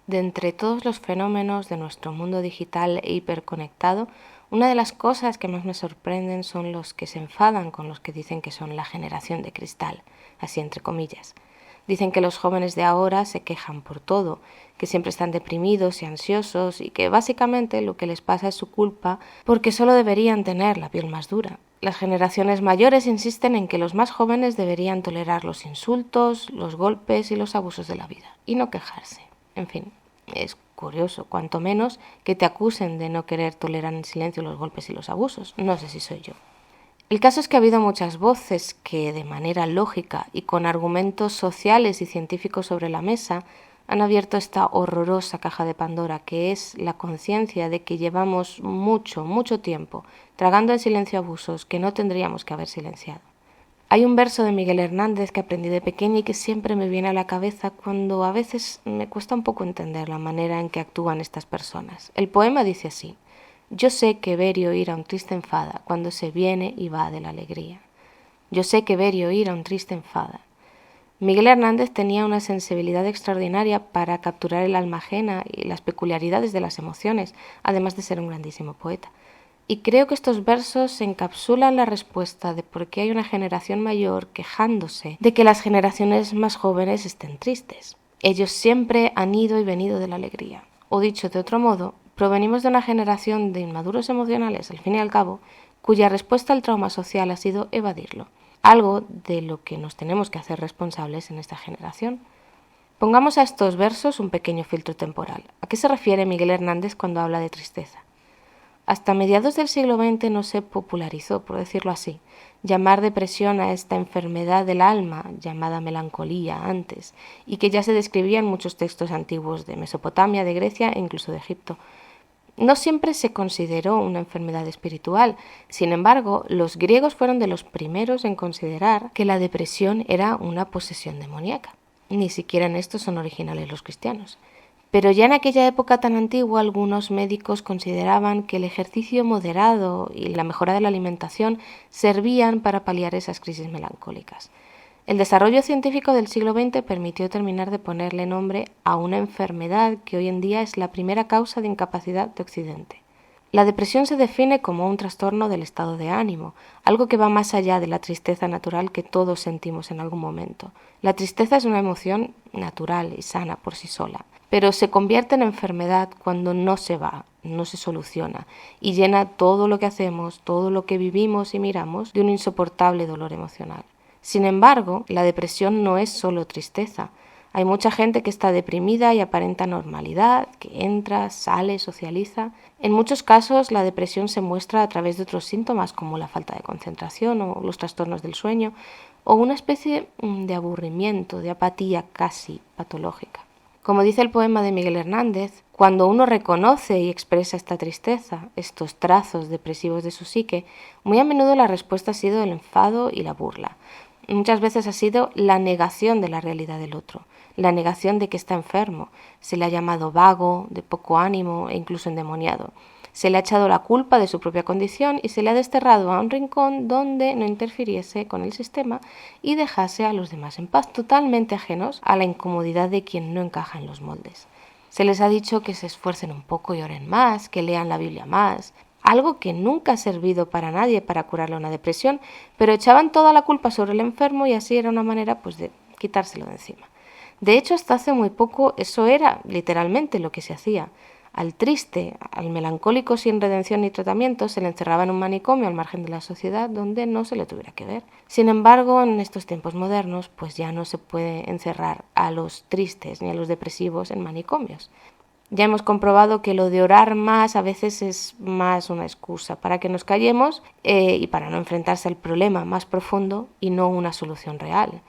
De entre todos los fenómenos de nuestro mundo digital e hiperconectado, una de las cosas que más me sorprenden son los que se enfadan con los que dicen que son la generación de cristal, así entre comillas. Dicen que los jóvenes de ahora se quejan por todo, que siempre están deprimidos y ansiosos y que básicamente lo que les pasa es su culpa porque solo deberían tener la piel más dura. Las generaciones mayores insisten en que los más jóvenes deberían tolerar los insultos, los golpes y los abusos de la vida y no quejarse. En fin, es curioso, cuanto menos que te acusen de no querer tolerar en silencio los golpes y los abusos. No sé si soy yo. El caso es que ha habido muchas voces que, de manera lógica y con argumentos sociales y científicos sobre la mesa, han abierto esta horrorosa caja de Pandora, que es la conciencia de que llevamos mucho tiempo tragando en silencio abusos que no tendríamos que haber silenciado. Hay un verso de Miguel Hernández que aprendí de pequeña y que siempre me viene a la cabeza cuando a veces me cuesta un poco entender la manera en que actúan estas personas. El poema dice así: yo sé que ver y oír a un triste enfada cuando se viene y va de la alegría. Yo sé que ver y oír a un triste enfada. Miguel Hernández tenía una sensibilidad extraordinaria para capturar el alma ajena y las peculiaridades de las emociones, además de ser un grandísimo poeta. Y creo que estos versos encapsulan la respuesta de por qué hay una generación mayor quejándose de que las generaciones más jóvenes estén tristes. Ellos siempre han ido y venido de la alegría. O dicho de otro modo, provenimos de una generación de inmaduros emocionales, al fin y al cabo, cuya respuesta al trauma social ha sido evadirlo, algo de lo que nos tenemos que hacer responsables en esta generación. Pongamos a estos versos un pequeño filtro temporal. ¿A qué se refiere Miguel Hernández cuando habla de tristeza? Hasta mediados del siglo XX no se popularizó, por decirlo así, llamar depresión a esta enfermedad del alma, llamada melancolía antes, y que ya se describía en muchos textos antiguos de Mesopotamia, de Grecia e incluso de Egipto. No siempre se consideró una enfermedad espiritual. Sin embargo, los griegos fueron de los primeros en considerar que la depresión era una posesión demoníaca. Ni siquiera en esto son originales los cristianos. Pero ya en aquella época tan antigua algunos médicos consideraban que el ejercicio moderado y la mejora de la alimentación servían para paliar esas crisis melancólicas. El desarrollo científico del siglo XX permitió terminar de ponerle nombre a una enfermedad que hoy en día es la primera causa de incapacidad de Occidente. La depresión se define como un trastorno del estado de ánimo, algo que va más allá de la tristeza natural que todos sentimos en algún momento. La tristeza es una emoción natural y sana por sí sola, pero se convierte en enfermedad cuando no se va, no se soluciona y llena todo lo que hacemos, todo lo que vivimos y miramos de un insoportable dolor emocional. Sin embargo, la depresión no es solo tristeza. Hay mucha gente que está deprimida y aparenta normalidad, que entra, sale, socializa. En muchos casos la depresión se muestra a través de otros síntomas como la falta de concentración o los trastornos del sueño o una especie de aburrimiento, de apatía casi patológica. Como dice el poema de Miguel Hernández, cuando uno reconoce y expresa esta tristeza, estos trazos depresivos de su psique, muy a menudo la respuesta ha sido el enfado y la burla. Muchas veces ha sido la negación de la realidad del otro, la negación de que está enfermo. Se le ha llamado vago, de poco ánimo e incluso endemoniado. Se le ha echado la culpa de su propia condición y se le ha desterrado a un rincón donde no interfiriese con el sistema y dejase a los demás en paz, totalmente ajenos a la incomodidad de quien no encaja en los moldes. Se les ha dicho que se esfuercen un poco y oren más, que lean la Biblia más, algo que nunca ha servido para nadie para curarle una depresión, pero echaban toda la culpa sobre el enfermo y así era una manera de quitárselo de encima. De hecho, hasta hace muy poco eso era literalmente lo que se hacía. Al triste, al melancólico sin redención ni tratamiento, se le encerraba en un manicomio al margen de la sociedad donde no se le tuviera que ver. Sin embargo, en estos tiempos modernos, ya no se puede encerrar a los tristes ni a los depresivos en manicomios. Ya hemos comprobado que lo de orar más a veces es más una excusa para que nos callemos y para no enfrentarse al problema más profundo y no una solución real.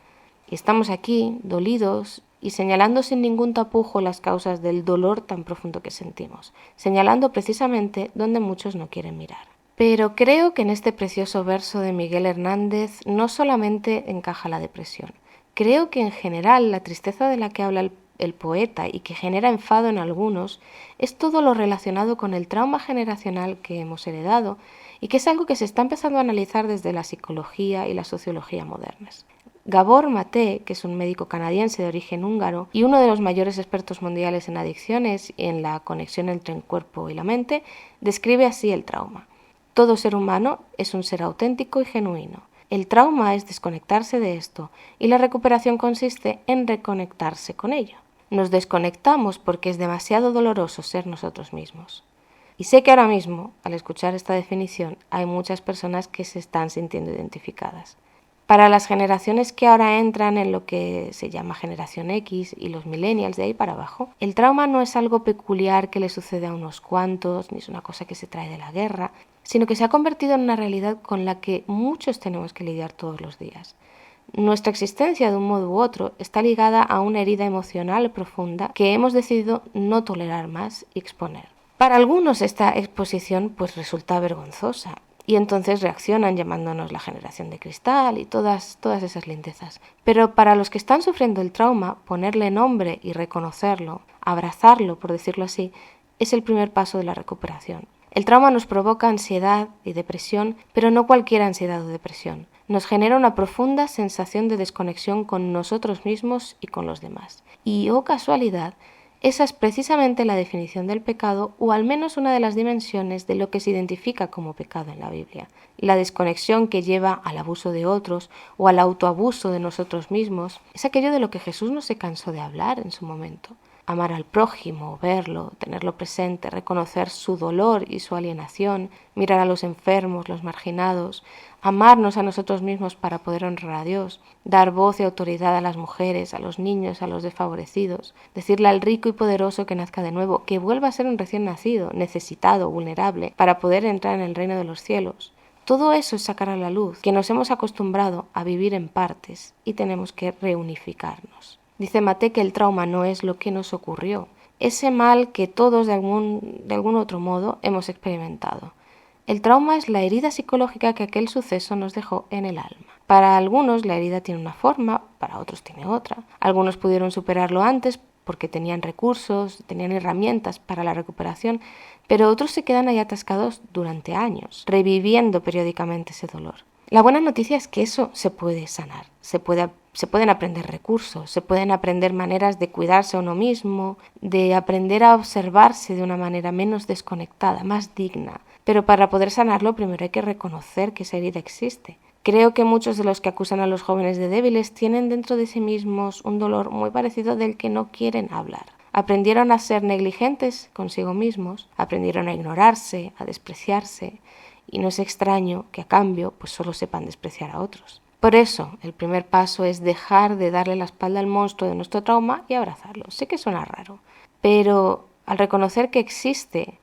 Y estamos aquí, dolidos, y señalando sin ningún tapujo las causas del dolor tan profundo que sentimos, señalando precisamente donde muchos no quieren mirar. Pero creo que en este precioso verso de Miguel Hernández no solamente encaja la depresión. Creo que en general la tristeza de la que habla el poeta y que genera enfado en algunos es todo lo relacionado con el trauma generacional que hemos heredado y que es algo que se está empezando a analizar desde la psicología y la sociología modernas. Gabor Maté, que es un médico canadiense de origen húngaro y uno de los mayores expertos mundiales en adicciones y en la conexión entre el cuerpo y la mente, describe así el trauma. Todo ser humano es un ser auténtico y genuino. El trauma es desconectarse de esto y la recuperación consiste en reconectarse con ello. Nos desconectamos porque es demasiado doloroso ser nosotros mismos. Y sé que ahora mismo, al escuchar esta definición, hay muchas personas que se están sintiendo identificadas. Para las generaciones que ahora entran en lo que se llama generación X y los millennials de ahí para abajo, el trauma no es algo peculiar que le sucede a unos cuantos, ni es una cosa que se trae de la guerra, sino que se ha convertido en una realidad con la que muchos tenemos que lidiar todos los días. Nuestra existencia, de un modo u otro, está ligada a una herida emocional profunda que hemos decidido no tolerar más y exponer. Para algunos esta exposición resulta vergonzosa y entonces reaccionan llamándonos la generación de cristal y todas esas lindezas. Pero para los que están sufriendo el trauma, ponerle nombre y reconocerlo, abrazarlo, por decirlo así, es el primer paso de la recuperación. El trauma nos provoca ansiedad y depresión, pero no cualquier ansiedad o depresión. Nos genera una profunda sensación de desconexión con nosotros mismos y con los demás. Y, oh casualidad, esa es precisamente la definición del pecado, o al menos una de las dimensiones de lo que se identifica como pecado en la Biblia. La desconexión que lleva al abuso de otros o al autoabuso de nosotros mismos es aquello de lo que Jesús no se cansó de hablar en su momento. Amar al prójimo, verlo, tenerlo presente, reconocer su dolor y su alienación, mirar a los enfermos, los marginados, amarnos a nosotros mismos para poder honrar a Dios, dar voz y autoridad a las mujeres, a los niños, a los desfavorecidos, decirle al rico y poderoso que nazca de nuevo, que vuelva a ser un recién nacido, necesitado, vulnerable, para poder entrar en el reino de los cielos. Todo eso es sacar a la luz que nos hemos acostumbrado a vivir en partes y tenemos que reunificarnos. Dice Maté que el trauma no es lo que nos ocurrió, ese mal que todos de algún otro modo hemos experimentado. El trauma es la herida psicológica que aquel suceso nos dejó en el alma. Para algunos la herida tiene una forma, para otros tiene otra. Algunos pudieron superarlo antes porque tenían recursos, tenían herramientas para la recuperación, pero otros se quedan ahí atascados durante años, reviviendo periódicamente ese dolor. La buena noticia es que eso se puede sanar, se pueden aprender recursos, se pueden aprender maneras de cuidarse a uno mismo, de aprender a observarse de una manera menos desconectada, más digna. Pero para poder sanarlo primero hay que reconocer que esa herida existe. Creo que muchos de los que acusan a los jóvenes de débiles tienen dentro de sí mismos un dolor muy parecido del que no quieren hablar. Aprendieron a ser negligentes consigo mismos, aprendieron a ignorarse, a despreciarse, y no es extraño que a cambio solo sepan despreciar a otros. Por eso, el primer paso es dejar de darle la espalda al monstruo de nuestro trauma y abrazarlo. Sé que suena raro, pero al reconocer que existe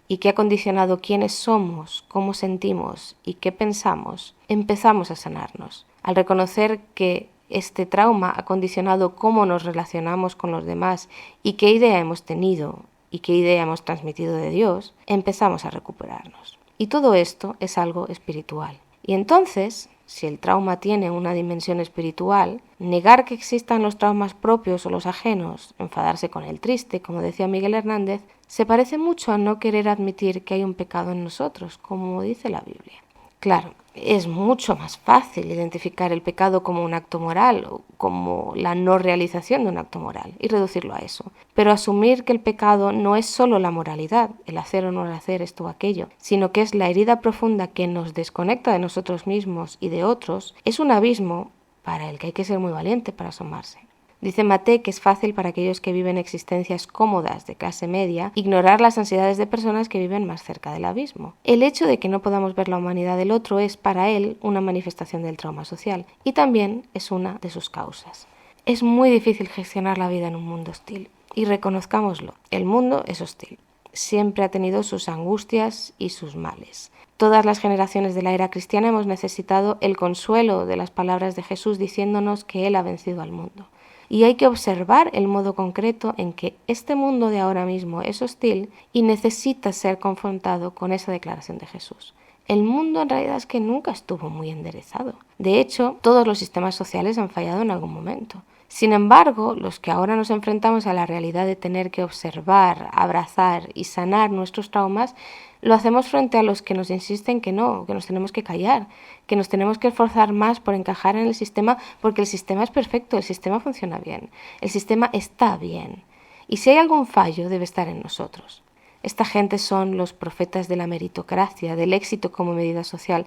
y que ha condicionado quiénes somos, cómo sentimos y qué pensamos, empezamos a sanarnos. Al reconocer que este trauma ha condicionado cómo nos relacionamos con los demás y qué idea hemos tenido y qué idea hemos transmitido de Dios, empezamos a recuperarnos. Y todo esto es algo espiritual. Y entonces, si el trauma tiene una dimensión espiritual, negar que existan los traumas propios o los ajenos, enfadarse con el triste, como decía Miguel Hernández, se parece mucho a no querer admitir que hay un pecado en nosotros, como dice la Biblia. Claro, es mucho más fácil identificar el pecado como un acto moral o como la no realización de un acto moral y reducirlo a eso. Pero asumir que el pecado no es solo la moralidad, el hacer o no hacer esto o aquello, sino que es la herida profunda que nos desconecta de nosotros mismos y de otros, es un abismo para el que hay que ser muy valiente para asomarse. Dice Maté que es fácil para aquellos que viven existencias cómodas de clase media ignorar las ansiedades de personas que viven más cerca del abismo. El hecho de que no podamos ver la humanidad del otro es para él una manifestación del trauma social y también es una de sus causas. Es muy difícil gestionar la vida en un mundo hostil y reconozcámoslo, el mundo es hostil. Siempre ha tenido sus angustias y sus males. Todas las generaciones de la era cristiana hemos necesitado el consuelo de las palabras de Jesús diciéndonos que Él ha vencido al mundo. Y hay que observar el modo concreto en que este mundo de ahora mismo es hostil y necesita ser confrontado con esa declaración de Jesús. El mundo en realidad es que nunca estuvo muy enderezado. De hecho, todos los sistemas sociales han fallado en algún momento. Sin embargo, los que ahora nos enfrentamos a la realidad de tener que observar, abrazar y sanar nuestros traumas, Lo hacemos frente a los que nos insisten que no, que nos tenemos que callar, que nos tenemos que esforzar más por encajar en el sistema, porque el sistema es perfecto, el sistema funciona bien, el sistema está bien. Y si hay algún fallo, debe estar en nosotros. Esta gente son los profetas de la meritocracia, del éxito como medida social,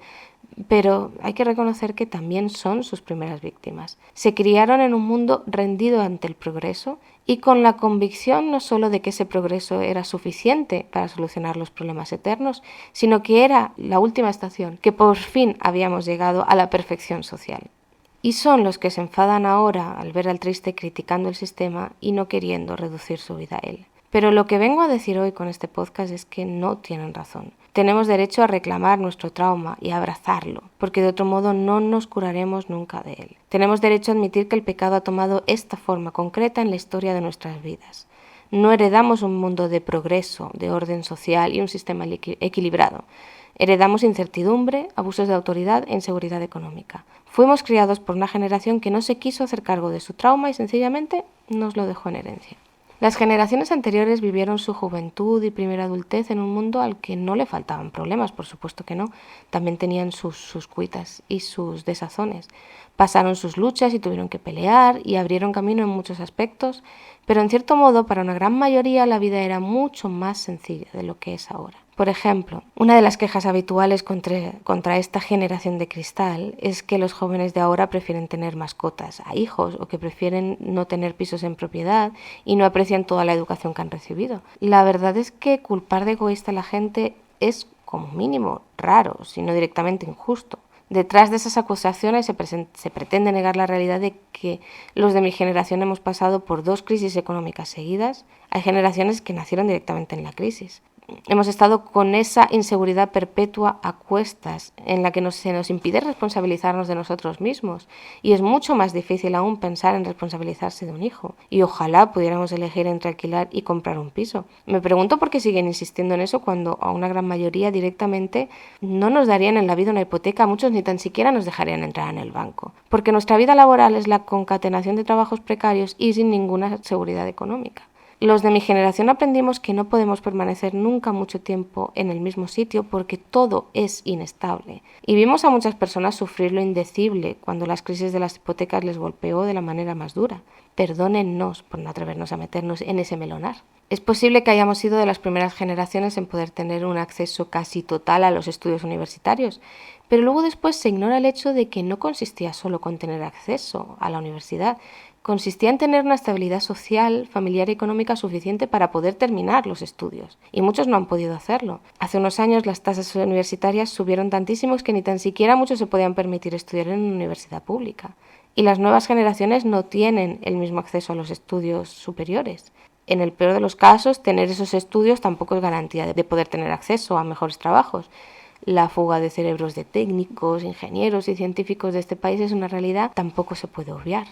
pero hay que reconocer que también son sus primeras víctimas. Se criaron en un mundo rendido ante el progreso y con la convicción no solo de que ese progreso era suficiente para solucionar los problemas eternos, sino que era la última estación, que por fin habíamos llegado a la perfección social. Y son los que se enfadan ahora al ver al triste criticando el sistema y no queriendo reducir su vida a él. Pero lo que vengo a decir hoy con este podcast es que no tienen razón. Tenemos derecho a reclamar nuestro trauma y a abrazarlo, porque de otro modo no nos curaremos nunca de él. Tenemos derecho a admitir que el pecado ha tomado esta forma concreta en la historia de nuestras vidas. No heredamos un mundo de progreso, de orden social y un sistema equilibrado. Heredamos incertidumbre, abusos de autoridad e inseguridad económica. Fuimos criados por una generación que no se quiso hacer cargo de su trauma y sencillamente nos lo dejó en herencia. Las generaciones anteriores vivieron su juventud y primera adultez en un mundo al que no le faltaban problemas, por supuesto que no. También tenían sus cuitas y sus desazones. Pasaron sus luchas y tuvieron que pelear y abrieron camino en muchos aspectos, pero en cierto modo para una gran mayoría la vida era mucho más sencilla de lo que es ahora. Por ejemplo, una de las quejas habituales contra esta generación de cristal es que los jóvenes de ahora prefieren tener mascotas a hijos o que prefieren no tener pisos en propiedad y no aprecian toda la educación que han recibido. La verdad es que culpar de egoísta a la gente es como mínimo raro, si no directamente injusto. Detrás de esas acusaciones se pretende negar la realidad de que los de mi generación hemos pasado por 2 crisis económicas seguidas. Hay generaciones que nacieron directamente en la crisis. Hemos estado con esa inseguridad perpetua a cuestas en la que se nos impide responsabilizarnos de nosotros mismos y es mucho más difícil aún pensar en responsabilizarse de un hijo y ojalá pudiéramos elegir entre alquilar y comprar un piso. Me pregunto por qué siguen insistiendo en eso cuando a una gran mayoría directamente no nos darían en la vida una hipoteca, muchos ni tan siquiera nos dejarían entrar en el banco, porque nuestra vida laboral es la concatenación de trabajos precarios y sin ninguna seguridad económica. Los de mi generación aprendimos que no podemos permanecer nunca mucho tiempo en el mismo sitio porque todo es inestable. Y vimos a muchas personas sufrir lo indecible cuando las crisis de las hipotecas les golpeó de la manera más dura. Perdónennos por no atrevernos a meternos en ese melonar. Es posible que hayamos sido de las primeras generaciones en poder tener un acceso casi total a los estudios universitarios, pero luego después se ignora el hecho de que no consistía solo con tener acceso a la universidad, consistía en tener una estabilidad social, familiar y económica suficiente para poder terminar los estudios. Y muchos no han podido hacerlo. Hace unos años las tasas universitarias subieron tantísimos que ni tan siquiera muchos se podían permitir estudiar en una universidad pública. Y las nuevas generaciones no tienen el mismo acceso a los estudios superiores. En el peor de los casos, tener esos estudios tampoco es garantía de poder tener acceso a mejores trabajos. La fuga de cerebros de técnicos, ingenieros y científicos de este país es una realidad, tampoco se puede obviar.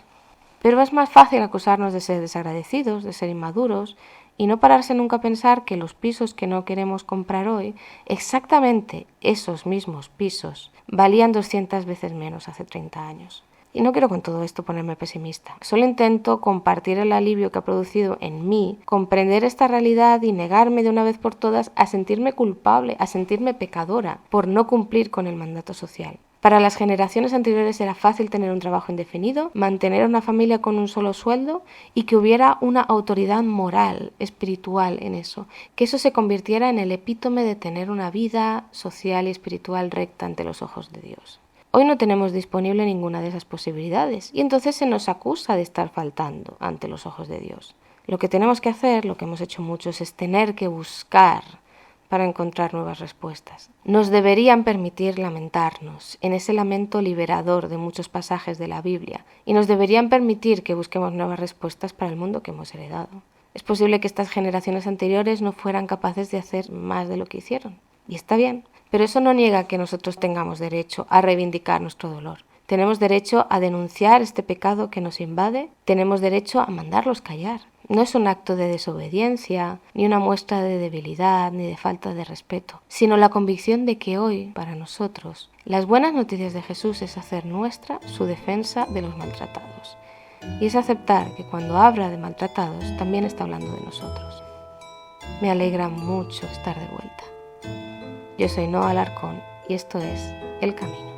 Pero es más fácil acusarnos de ser desagradecidos, de ser inmaduros, y no pararse nunca a pensar que los pisos que no queremos comprar hoy, exactamente esos mismos pisos, valían 200 veces menos hace 30 años. Y no quiero con todo esto ponerme pesimista. Solo intento compartir el alivio que ha producido en mí, comprender esta realidad y negarme de una vez por todas a sentirme culpable, a sentirme pecadora por no cumplir con el mandato social. Para las generaciones anteriores era fácil tener un trabajo indefinido, mantener una familia con un solo sueldo y que hubiera una autoridad moral, espiritual en eso, que eso se convirtiera en el epítome de tener una vida social y espiritual recta ante los ojos de Dios. Hoy no tenemos disponible ninguna de esas posibilidades y entonces se nos acusa de estar faltando ante los ojos de Dios. Lo que tenemos que hacer, lo que hemos hecho muchos, es tener que buscar para encontrar nuevas respuestas. Nos deberían permitir lamentarnos en ese lamento liberador de muchos pasajes de la Biblia y nos deberían permitir que busquemos nuevas respuestas para el mundo que hemos heredado. Es posible que estas generaciones anteriores no fueran capaces de hacer más de lo que hicieron. Y está bien, pero eso no niega que nosotros tengamos derecho a reivindicar nuestro dolor. Tenemos derecho a denunciar este pecado que nos invade, tenemos derecho a mandarlos callar. No es un acto de desobediencia, ni una muestra de debilidad, ni de falta de respeto, sino la convicción de que hoy, para nosotros, las buenas noticias de Jesús es hacer nuestra su defensa de los maltratados. Y es aceptar que cuando habla de maltratados, también está hablando de nosotros. Me alegra mucho estar de vuelta. Yo soy Noa Alarcón y esto es El Camino.